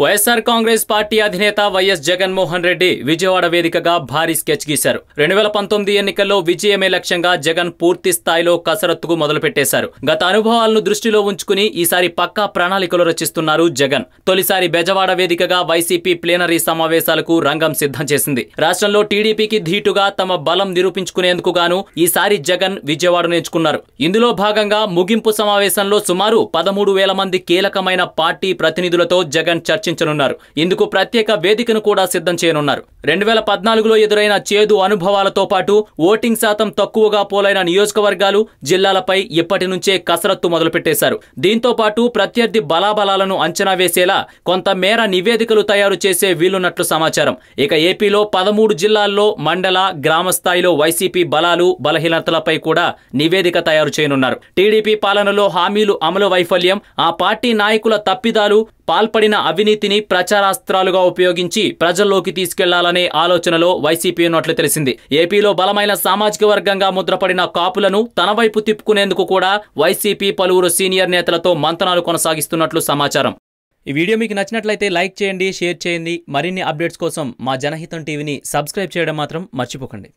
YSR Congress party అధినేత YS Jaganmohan Reddy Vijayawada వేదికగా భారీ స్కెచ్ గీశారు. 2019 ఎన్నికల్లో విజయమే లక్ష్యంగా జగన్ పూర్తి స్థాయిలో కసరత్తుకు మొదలుపెట్టేశారు. గత అనుభవాలను దృష్టిలో ఉంచుకుని ఈసారి పక్కా ప్రణాళికలు రచిస్తున్నారు జగన్. తొలిసారి బెజవాడ వేదికగా వైసీపీ ప్లేనరీ సమావేశాలకు రంగం సిద్ధం చేసింది. రాష్ట్రంలో టీడీపీకి ధీటుగా తమ బలం నిరూపించుకునేందుకు గాను ఈసారి జగన్ విజయవాడను ఎంచుకున్నారు. ఇందులో భాగంగా ముగింపు సమావేశంలో సుమారు 13,000 మంది కీలకమైన పార్టీ ప్రతినిధులతో జగన్ చర్చించనున్నారు. ఇందుకు ప్రత్యేక వేదికను కూడా సిద్ధం చేయనున్నారు. 2014లో ఎదురైన చేదు అనుభవాలతో పాటు ఓటింగ్ శాతం తక్కువగా పోలైన నియోజకవర్గాలు, జిల్లాలపై ఇప్పటి నుంచే కసరత్తు మొదలుపెట్టేశారు. దీంతో పాటు ప్రత్యర్థి బలాబలాలను అంచనా వేసేలా కొంత మేర నివేదికలు తయారు చేసే వీలున్నట్లు సమాచారం. ఇక ఏపీలో 13 జిల్లాల్లో మండల, గ్రామ స్థాయిలో వైసీపీ బలాలు, బలహీనతలపై కూడా నివేదిక తయారు చేయనున్నారు. టీడీపీ పాలనలో హామీలు అమలు వైఫల్యం, ఆ పార్టీ నాయకుల తప్పిదాలు, పాల్పడిన అవినీతిని ప్రచారాస్త్రాలుగా ఉపయోగించి ప్రజల్లోకి తీసుకెళ్లాలనే ఆలోచనలో వైసీపీ ఉన్నట్లు తెలిసింది. ఏపీలో బలమైన సామాజిక వర్గంగా ముద్రపడిన కాపులను తన వైపు తిప్పుకునేందుకు కూడా వైసీపీ పలువురు సీనియర్ నేతలతో మంతనాలు కొనసాగిస్తున్నట్లు సమాచారం. ఈ వీడియో మీకు నచ్చినట్లయితే లైక్ చేయండి, షేర్ చేయండి. మరిన్ని అప్డేట్స్ కోసం మా జనహితం టీవీని సబ్స్క్రైబ్ చేయడం మాత్రం మర్చిపోకండి.